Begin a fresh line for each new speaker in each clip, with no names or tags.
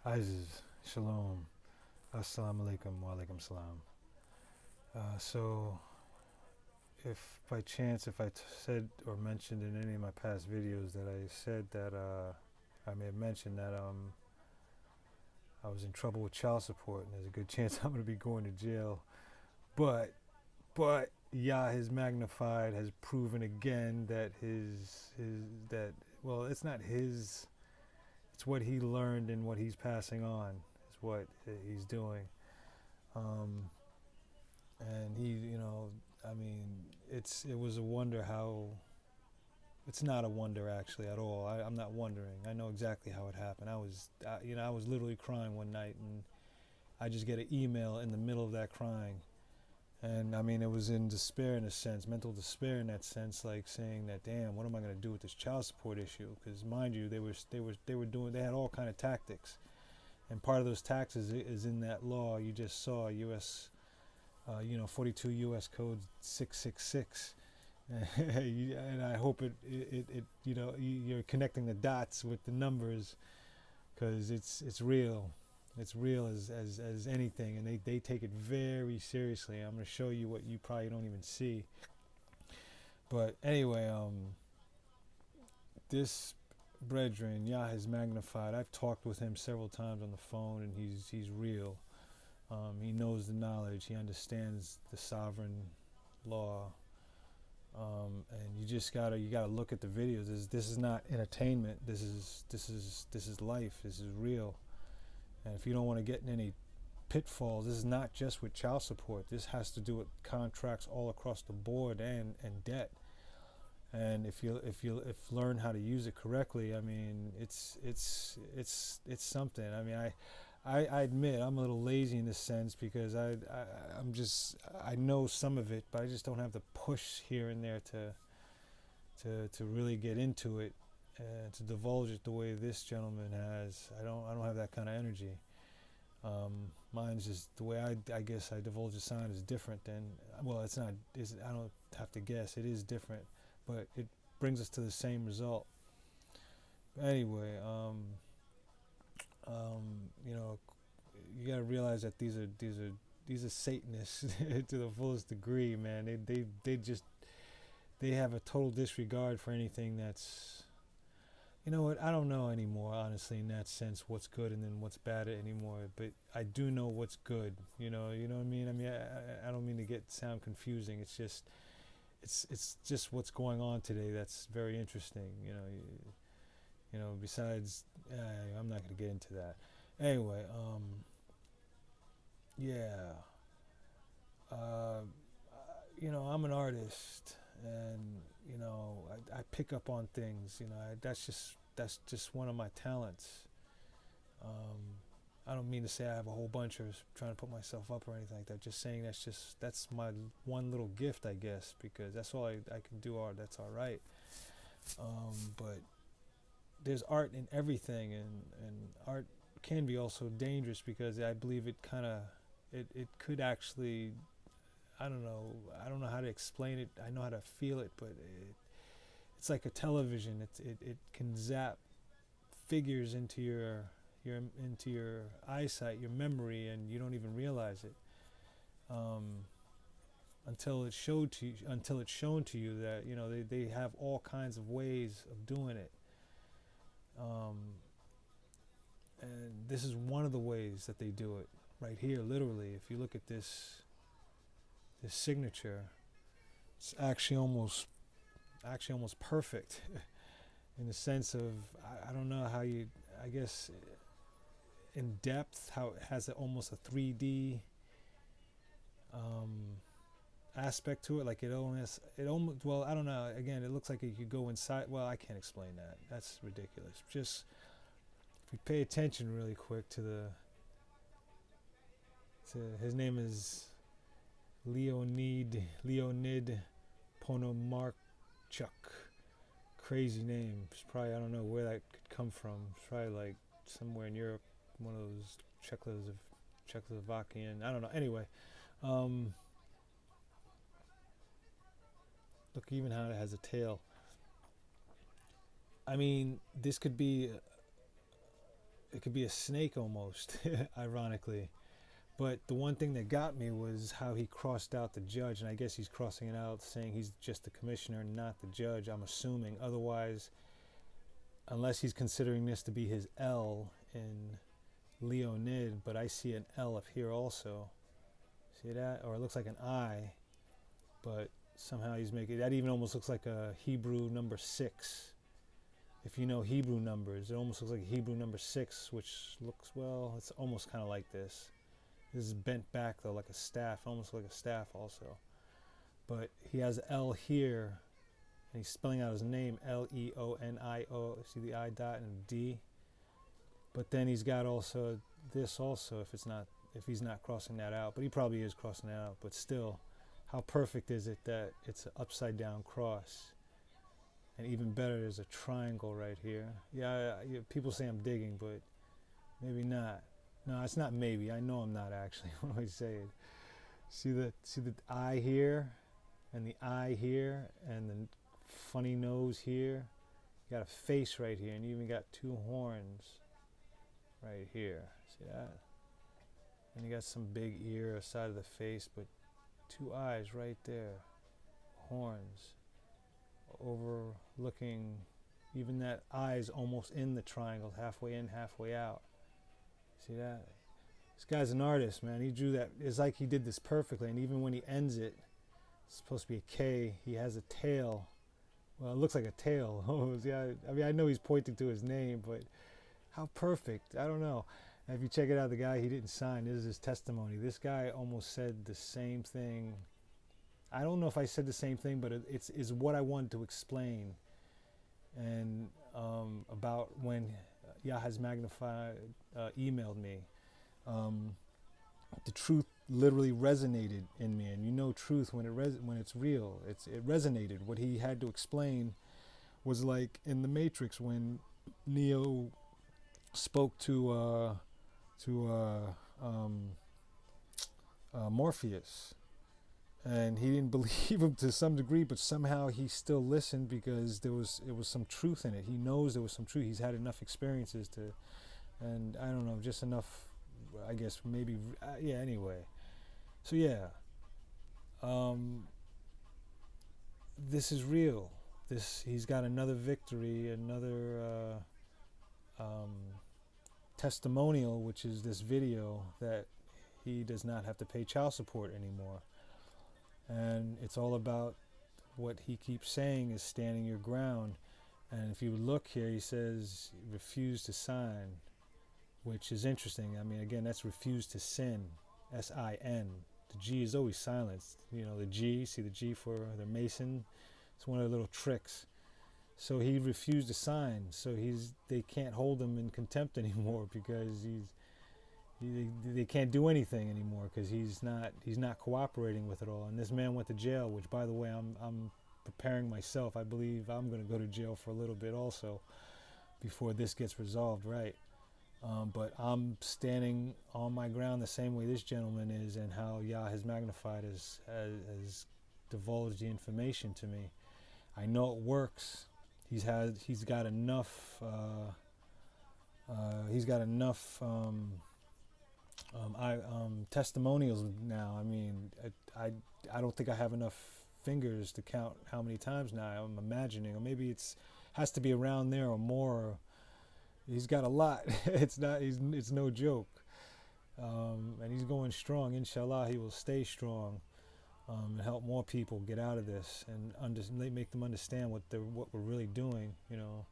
Aziz, Shalom, Assalamu alaikum, wa alaikum salam. So, if by chance, if I said or mentioned in any of my past videos that I said that I may have mentioned that I was in trouble with child support, and there's a good chance I'm going to be going to jail. But, Yah has magnified, has proven again that well, it's not his, it's what he learned and what he's passing on is what he's doing. Um, and he, I mean, it was a wonder how. It's not a wonder actually at all. I'm not wondering. I know exactly how it happened. I was literally crying one night, and I just get an email in the middle of that crying, and I mean, it was in despair in a sense, mental despair in that sense, like saying that, damn, what am I going to do with this child support issue? Because mind you, they had all kind of tactics, and part of those tactics is in that law you just saw, U.S. 42 U.S. Code 666. And I hope you're connecting the dots with the numbers, because it's real. It's real as anything, and they take it very seriously. I'm going to show you what you probably don't even see. But anyway, this brethren, Yah has magnified. I've talked with him several times on the phone, and he's real. He knows the knowledge. He understands the sovereign law. And you just gotta look at the videos. This is not entertainment. This is life. This is real. And if you don't want to get in any pitfalls, this is not just with child support. This has to do with contracts all across the board and debt. And if learn how to use it correctly, I mean, it's something. I mean, I admit I'm a little lazy in this sense, because I know some of it, but I just don't have the push here and there to really get into it and to divulge it the way this gentleman has. I don't have that kind of energy. Mine's just the way I guess I divulge a sign is different than, well, it's not. I don't have to guess. It is different, but it brings us to the same result. Anyway, you got to realize that these are Satanists to the fullest degree, man. They have a total disregard for anything that's, you know what, I don't know anymore, honestly, in that sense, what's good and then what's bad anymore. But I do know what's good. You know what I mean. I mean, I don't mean to sound confusing. It's just what's going on today that's very interesting. Besides, I'm not going to get into that. Anyway, yeah. Uh, I'm an artist, and I pick up on things. That's just one of my talents. I don't mean to say I have a whole bunch or trying to put myself up or anything like that. Just saying that's my one little gift, I guess, because that's all I can do. Art. That's all right. But there's art in everything, and art can be also dangerous, because I believe it could actually, I don't know how to explain it. I know how to feel it, but it's like a television. It can zap figures into your eyesight, your memory, and you don't even realize it, until it's shown to you that they have all kinds of ways of doing it. Um, and this is one of the ways that they do it right here, literally. If you look at this signature, it's actually almost perfect in the sense of, I don't know how you, I guess, in depth, how it has almost a 3D aspect to it. Like it almost, well, I don't know. Again, it looks like you could go inside. Well, I can't explain that. That's ridiculous. Just if you pay attention really quick to his name is Leonid Ponomarchuk. Crazy name. It's probably, I don't know where that could come from. It's probably like somewhere in Europe, one of those Czechoslovakian. I don't know. Anyway, look even how it has a tail. I mean, this could be it could be a snake almost, ironically. But the one thing that got me was how he crossed out the judge, and I guess he's crossing it out, saying he's just the commissioner, not the judge. I'm assuming. Otherwise, unless he's considering this to be his L in Leonid, but I see an L up here also. See that? Or it looks like an I, but somehow he's making that even almost looks like a Hebrew number 6. If you know Hebrew numbers, it almost looks like a Hebrew number 6, which looks, well, it's almost kind of like this. This is bent back though, like a staff, almost like a staff also. But he has L here, and he's spelling out his name, Leonio. See the I dot and a D. But then he's got also this also, if he's not crossing that out. But he probably is crossing that out. But still, how perfect is it that it's an upside down cross? And even better, there's a triangle right here. Yeah, people say I'm digging, but maybe not. No, it's not maybe. I know I'm not actually. What am I saying? See the eye here, and the eye here, and the funny nose here. You got a face right here, and you even got 2 horns right here. See that? And you got some big ear side of the face, but 2 eyes right there. Horns. Overlooking, even that eye's almost in the triangle, halfway in, halfway out. See that? This guy's an artist, man. He drew that. It's like he did this perfectly. And even when he ends it, it's supposed to be a K. He has a tail. Well, it looks like a tail. Yeah, I mean, I know he's pointing to his name, but how perfect. I don't know. And if you check it out, the guy he didn't sign, this is his testimony. This guy almost said the same thing. I don't know if I said the same thing, but it's what I wanted to explain. And about when Yah's Magnified emailed me. The truth literally resonated in me, and you know truth when it's real. It resonated. What he had to explain was like in the Matrix when Neo spoke to Morpheus, and he didn't believe him to some degree, but somehow he still listened because it was some truth in it. He knows there was some truth. He's had enough experiences to, and I don't know, just enough, I guess maybe, yeah, anyway. So yeah, this is real. He's got another victory, another testimonial, which is this video that he does not have to pay child support anymore. And it's all about what he keeps saying is standing your ground. And if you look here, he says refuse to sign, which is interesting. I mean, again, that's refuse to sin, S-I-N. The G is always silenced. You know, the G, see the G for the Mason? It's one of their little tricks. So he refused to sign. So they can't hold him in contempt anymore because they can't do anything anymore because he's not cooperating with it all. And this man went to jail, which, by the way, I'm preparing myself. I believe I'm going to go to jail for a little bit also before this gets resolved, right? But I'm standing on my ground the same way this gentleman is, and how Yah has magnified has divulged the information to me. I know it works. He's got enough. Testimonials now. I mean, I don't think I have enough fingers to count how many times now. I'm imagining, or maybe it's has to be around there or more. He's got a lot. It's no joke. And he's going strong. Inshallah, he will stay strong and help more people get out of this and make them understand what we're really doing. You know,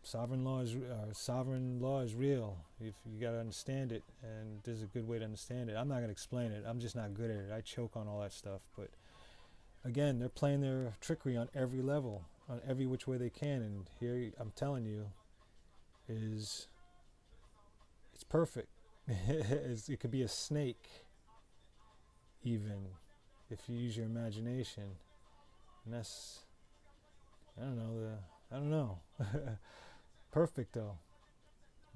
sovereign law is real. If you got to understand it, and there's a good way to understand it. I'm not going to explain it. I'm just not good at it. I choke on all that stuff. But again, they're playing their trickery on every level, on every which way they can. And here, I'm telling you, it's perfect. It could be a snake, even, if you use your imagination. And that's, I don't know. Perfect though.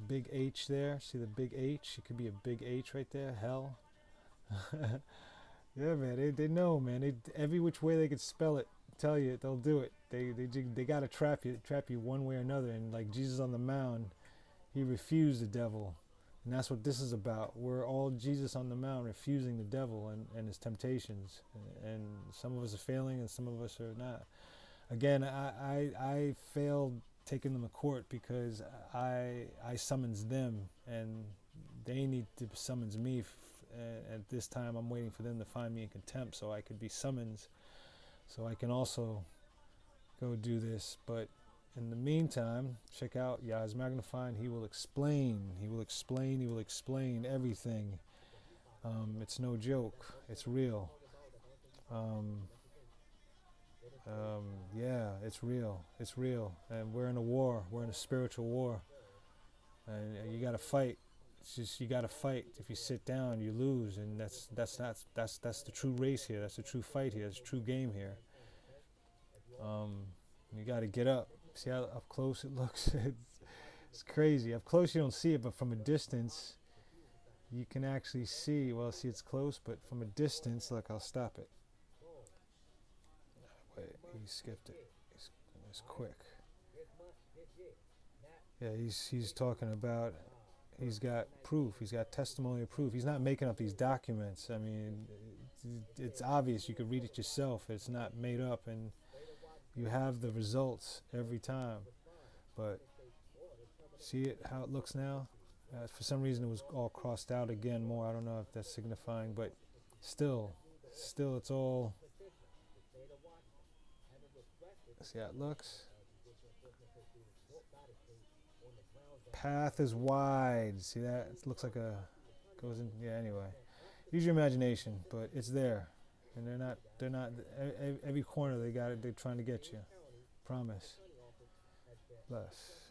Big H there. See the big H? It could be a big H right there. Hell. Yeah, man. They know, man. Every which way they could spell it, tell you, they'll do it. They gotta trap you one way or another. And like Jesus on the mound, He refused the devil. And that's what this is about. We're all Jesus on the Mount refusing the devil and his temptations. And some of us are failing and some of us are not. Again, I failed taking them to court because I summons them and they need to summons me. At this time, I'm waiting for them to find me in contempt so I could be summoned, so I can also go do this. But in the meantime, check out Yah is Magnified. He will explain. He will explain. He will explain everything. It's no joke. It's real. Yeah, it's real. It's real. And we're in a war. We're in a spiritual war. And you got to fight. It's just you got to fight. If you sit down, you lose. And that's the true race here. That's the true fight here. That's the true game here. You got to get up. See how up close it looks? It's crazy. Up close you don't see it, but from a distance you can actually see. Well, see, it's close, but from a distance, look, I'll stop it. Wait, he skipped it. It's quick. Yeah, he's talking about, he's got proof. He's got testimonial proof. He's not making up these documents. I mean, it's obvious. You could read it yourself. It's not made up, and you have the results every time. But see it how it looks now? For some reason it was all crossed out again more. I don't know if that's signifying, but still it's all. See how it looks? Path is wide. See that? It looks like a goes in. Yeah. Anyway, use your imagination, but it's there, and they're not. Every corner they got it. They're trying to get you. Promise. Bless.